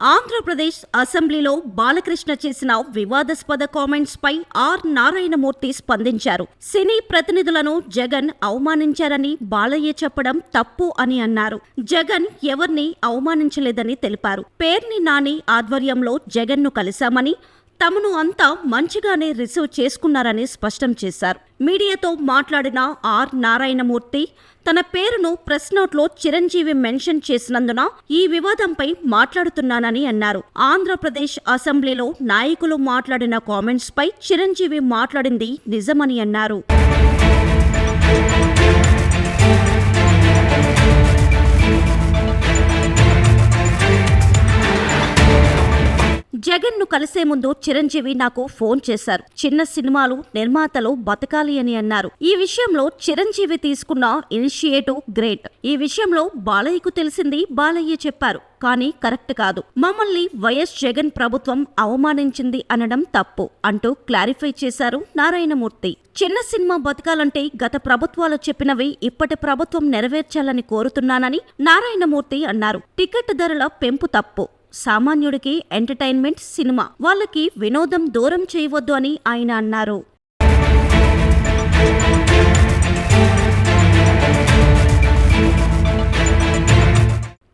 ఆంధ్రప్రదేశ్ అసెంబ్లీలో బాలకృష్ణ చేసిన వివాదాస్పద కామెంట్స్ పై ఆర్ నారాయణమూర్తి స్పందించారు. సినీ ప్రతినిధులను జగన్ అవమానించారని బాలయ్య చెప్పడం తప్పు అని అన్నారు. జగన్ ఎవరిని అవమానించలేదని తెలిపారు. పేర్ని నాని ఆధ్వర్యంలో జగన్ను కలిశామని, తమను అంతా మంచిగానే రిసీవ్ చేసుకున్నారని స్పష్టం చేశారు. మీడియాతో మాట్లాడిన ఆర్ నారాయణమూర్తి తన పేరును ప్రెస్ నోట్లో చిరంజీవి మెన్షన్ చేసినందున ఈ వివాదంపై మాట్లాడుతున్నానని అన్నారు. ఆంధ్రప్రదేశ్ అసెంబ్లీలో నాయకులు మాట్లాడిన కామెంట్స్ పై చిరంజీవి మాట్లాడింది నిజమని అన్నారు. జగన్ ను కలిసే ముందు చిరంజీవి నాకు ఫోన్ చేశారు. చిన్న సినిమాలు నిర్మాతలు బతకాలి అని అన్నారు. ఈ విషయంలో చిరంజీవి తీసుకున్న ఇనిషియేటివ్ గ్రేట్. ఈ విషయంలో బాలయ్యకు తెలిసింది బాలయ్య చెప్పారు, కానీ కరెక్ట్ కాదు. మమ్మల్ని వైఎస్ జగన్ ప్రభుత్వం అవమానించింది అనడం తప్పు అంటూ క్లారిఫై చేశారు నారాయణమూర్తి. చిన్న సినిమా బతకాలంటే గత ప్రభుత్వాలు చెప్పినవి ఇప్పటి ప్రభుత్వం నెరవేర్చాలని కోరుతున్నానని నారాయణమూర్తి అన్నారు. టికెట్ ధరల పెంపు తప్పు. సామాన్యుడికి ఎంటర్టైన్మెంట్ సినిమా, వాళ్ళకి వినోదం దూరం చేయవద్దు అని ఆయన అన్నారు.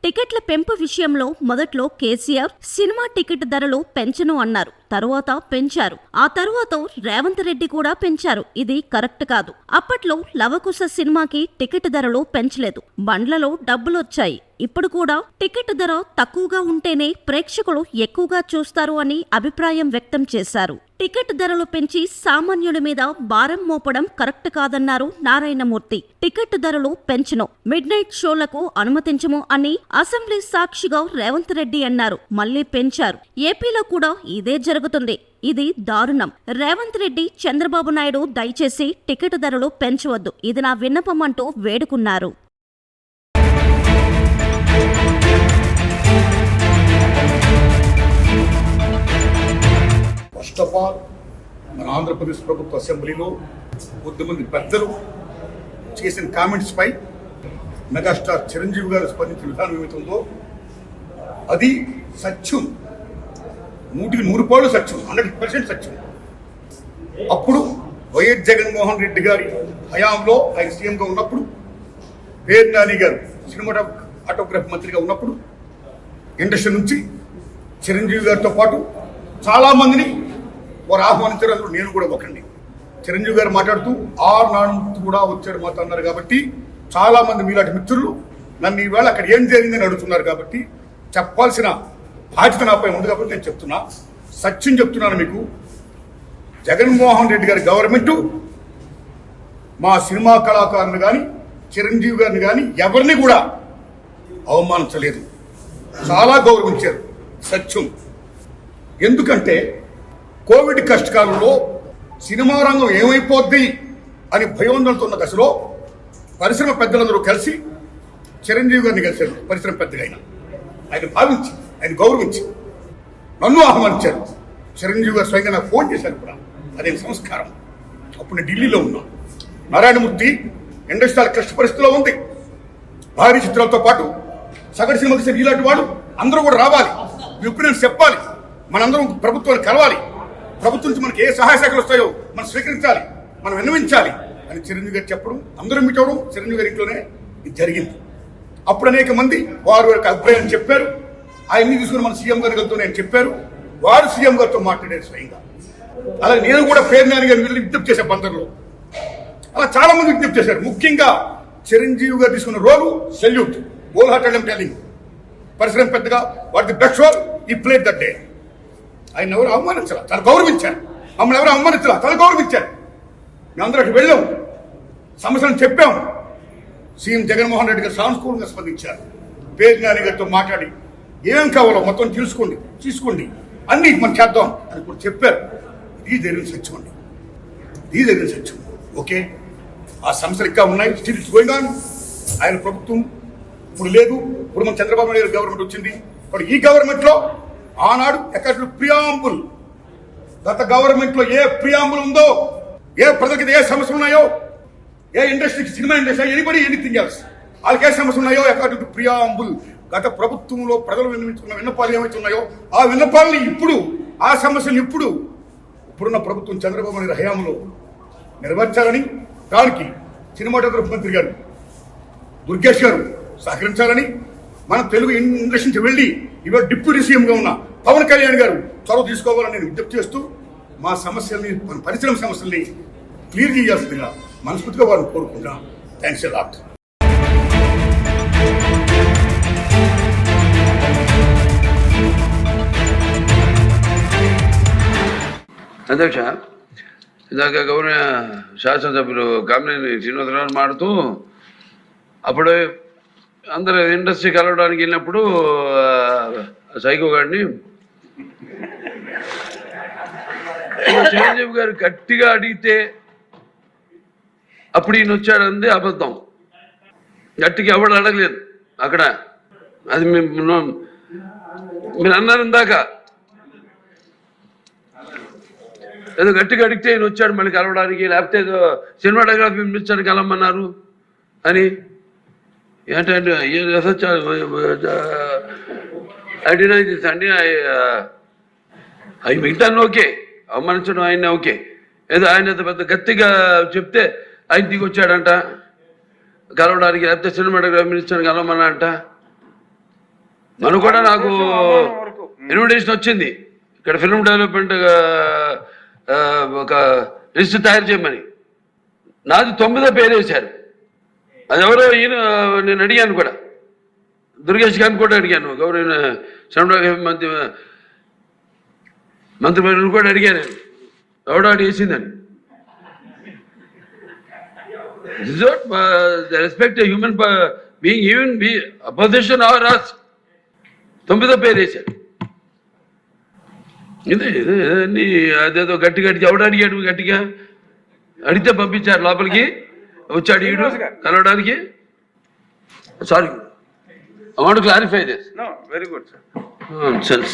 టికెట్ల పెంపు విషయంలో మొదట్లో కేసీఆర్ సినిమా టికెట్ ధరలు పెంచను అన్నారు. తరువాత పెంచారు. ఆ తరువాత రేవంత్ రెడ్డి కూడా పెంచారు. ఇది కరెక్ట్ కాదు. అప్పట్లో లవకుశ సినిమాకి టికెట్ ధరలు పెంచలేదు. బండ్లలో డబ్బులొచ్చాయి. ఇప్పుడు కూడా టికెట్ ధర తక్కువగా ఉంటేనే ప్రేక్షకులు ఎక్కువగా చూస్తారు అని అభిప్రాయం వ్యక్తం చేశారు. టికెట్ ధరలు పెంచి సామాన్యుడి మీద భారం మోపడం కరెక్ట్ కాదన్నారు నారాయణమూర్తి. టికెట్ ధరలు పెంచను, మిడ్ నైట్ షోలకు అనుమతించము అని అసెంబ్లీ సాక్షిగా రేవంత్ రెడ్డి అన్నారు. మళ్లీ పెంచారు. ఏపీలో కూడా ఇదే జరుగుతుంది. ఇది దారుణం. రేవంత్ రెడ్డి, చంద్రబాబు నాయుడు దయచేసి టికెట్ ధరలు పెంచవద్దు, ఇది నా విన్నపం అంటూ వేడుకున్నారు. ఫస్ట్ ఆఫ్ ఆల్ మన ఆంధ్రప్రదేశ్ ప్రభుత్వ అసెంబ్లీలో కొద్దిమంది పెద్దలు చేసిన కామెంట్స్ పై మెగాస్టార్ చిరంజీవి గారు స్పందించిన విధానం ఏమిటందో అది సత్యం, 100% సత్యం, 100% సత్యం. అప్పుడు వైఎస్ జగన్మోహన్ రెడ్డి గారి హయాంలో ఆయన సీఎంగా ఉన్నప్పుడు, పేర్ని నాని గారు సినిమాటోగ్రఫీ మంత్రిగా ఉన్నప్పుడు ఇండస్ట్రీ నుంచి చిరంజీవి గారితో పాటు చాలా మందిని వారు ఆహ్వానించారు. అందులో నేను కూడా ఒకరిని. చిరంజీవి గారు మాట్లాడుతూ ఆర్ నారాయణమూర్తి కూడా వచ్చారు మాతో అన్నారు. కాబట్టి చాలా మంది మీలాంటి మిత్రులు నన్ను ఈవేళ అక్కడ ఏం జరిగిందని అడుగుతున్నారు. కాబట్టి చెప్పాల్సిన బాధ్యత నాపై ఉంది. కాబట్టి నేను చెప్తున్నా, సత్యం చెప్తున్నాను మీకు. జగన్మోహన్ రెడ్డి గారి గవర్నమెంటు మా సినిమా కళాకారుని కానీ చిరంజీవి గారిని కానీ ఎవరిని కూడా అవమానించలేదు, చాలా గౌరవించారు. సత్యం. ఎందుకంటే కోవిడ్ కష్టకాలంలో సినిమా రంగం ఏమైపోద్ది అని భయోందనతో ఉన్న దశలో పరిశ్రమ పెద్దలందరూ కలిసి చిరంజీవి గారిని కలిశారు. పరిశ్రమ పెద్దగా ఆయన భావించి, ఆయన గౌరవించి నన్ను ఆహ్వానించారు. చిరంజీవి గారు స్వయంగా నాకు ఫోన్ చేశారు కూడా. అదే సంస్కారం. అప్పుడు నేను ఢిల్లీలో ఉన్నా. నారాయణమూర్తి ఇండస్ట్రీ క్లిష్ట పరిస్థితిలో ఉంది. భారీ చిత్రాలతో పాటు సగటు సినిమా తీసే ఇలాంటి వాడు అందరూ కూడా రావాలి, ఒపీనియన్స్ చెప్పాలి, మనందరం ప్రభుత్వాన్ని కలవాలి, ప్రభుత్వం నుంచి మనకి ఏ సహాయ శాఖలు వస్తాయో మనం స్వీకరించాలి, మనం విన్నవించాలి అని చిరంజీవి గారు చెప్పడం, అందరూ మీట్ అవ్వడం చిరంజీవి గారి ఇంట్లోనే ఇది జరిగింది. అప్పుడు అనేక మంది వారి యొక్క అభిప్రాయాన్ని చెప్పారు. ఆయన్ని తీసుకుని మన సీఎం గారి గారితో నేను చెప్పారు. వారు సీఎం గారితో మాట్లాడారు స్వయంగా. అలాగే నేను కూడా పేర్ని నాని గారిని విజ్ఞప్తి చేశాను బందర్లో. అలా చాలా మంది విజ్ఞప్తి చేశారు. ముఖ్యంగా చిరంజీవి గారు తీసుకున్న రోలు salute, whole hearted I'm telling. పరిశ్రమ పెద్దగా వాట్ ది బెస్ట్ రోల్ ఈ ప్లేడ్ దట్ డే. ఆయన ఎవరు అవమానించాల, చాలా గౌరవించారు. మమ్మల్ని ఎవరు అవమానించాల, చాలా గౌరవించారు. మేమందరూ అక్కడికి వెళ్ళాం, సమస్యలను చెప్పాం. సీఎం జగన్మోహన్ రెడ్డి గారు సానుకూలంగా స్పందించారు. పేర్ని నాని గారితో మాట్లాడి ఏమేం కావాలో మొత్తం తీసుకోండి అన్ని మనం చేద్దాం అని కూడా చెప్పారు. ఇది జరిగిన సత్యం అండి, ఇది జరిగిన సత్యం. ఓకే, ఆ సమస్యలు ఇంకా ఉన్నాయి. Still it's going on. ఆయన ప్రభుత్వం ఇప్పుడు లేదు. ఇప్పుడు మన చంద్రబాబు నాయుడు గవర్నమెంట్ వచ్చింది. ఇప్పుడు ఈ గవర్నమెంట్ లో ఆనాడు ఎక్కడ ప్రియాంబుల్, గత గవర్నమెంట్ లో ఏ ప్రియాంబుల్ ఉందో, ఏ ప్రజలకి ఏ సమస్యలు ఉన్నాయో, ఏ ఇండస్ట్రీకి, cinema industry, anybody anything else వాళ్ళకి ఏ సమస్యలు ఉన్నాయో అకార్డింగ్ టు ప్రియాంబుల్ గత ప్రభుత్వంలో ప్రజలు విన్నవించుకున్న విన్నపాలు ఏమైతే ఉన్నాయో ఆ విన్నపాలని ఇప్పుడు, ఆ సమస్యలు ఇప్పుడున్న ప్రభుత్వం చంద్రబాబు నాయుడు హయాంలో నెరవేర్చాలని, దానికి సినిమాటోగ్రఫీ మంత్రి గారు దుర్గేష్ గారు సహకరించాలని, మన తెలుగు ఇండస్ట్రీ నుంచి వెళ్ళి ఇవాళ డిప్యూటీ సీఎంగా ఉన్న పవన్ కళ్యాణ్ గారు చొరవ తీసుకోవాలని నేను విజ్ఞప్తి చేస్తూ మా సమస్యల్ని, మన పరిశ్రమ సమస్యల్ని క్లియర్ చేయాల్సిందిగా మనస్ఫూర్తిగా వారిని కోరుకుంటున్నాం. Thanks a lot. అధ్యక్ష, ఇందాక గౌరవ శాసనసభ్యులు కామినేని శ్రీనివాసరావు మాడుతూ అప్పుడు అందరూ ఇండస్ట్రీ కలవడానికి వెళ్ళినప్పుడు సైకో గారిని చిరంజీవి గారు గట్టిగా అడిగితే అప్పుడు ఈయన వచ్చాడంది అబద్ధం. గట్టిగా ఎవడు అడగలేదు అక్కడ. అది మీరు అన్నారు ఇందాక, ఏదో గట్టిగా అడిగితే ఈయన వచ్చాడు మళ్ళీ కలవడానికి, లేకపోతే ఏదో సినిమాటోగ్రఫీ మినిస్టర్ కలవమన్నారు అని. ఏంటంటే అడిగినా అండి అవి మిగతాను ఓకే, అవమానించడం ఆయన ఓకే, ఏదో ఆయన పెద్ద గట్టిగా చెప్తే ఆయన దిగి వచ్చాడంట కలవడానికి, లేకపోతే సినిమాటోగ్రఫీ మినిస్టర్ కలవమన్నా అంట. మనం కూడా నాకు ఇన్విటేషన్ వచ్చింది ఇక్కడ ఫిల్మ్ డెవలప్మెంట్ ఒక లిస్ట్ తయారు చేయమని. నాది 9వ పేరు వేశారు. అది ఎవరో ఈయన నేను అడిగాను కూడా, దుర్గేష్ గారిని కూడా అడిగాను, గౌరవ సినిమాటోగ్రఫీ మంత్రి కూడా అడిగాను ఎవడో అడిగేసిందని. Respect human being, even opposition are us. 9వ పేరు వేశారు. ఇదే అదేదో గట్టిగా ఎవడు అడిగాడు, గట్టిగా అడిగితే పంపించారు లోపలికి, వచ్చాడు ఈడు కలవడానికి. Sorry, I want to clarify this. No, very good, sir. Nonsense.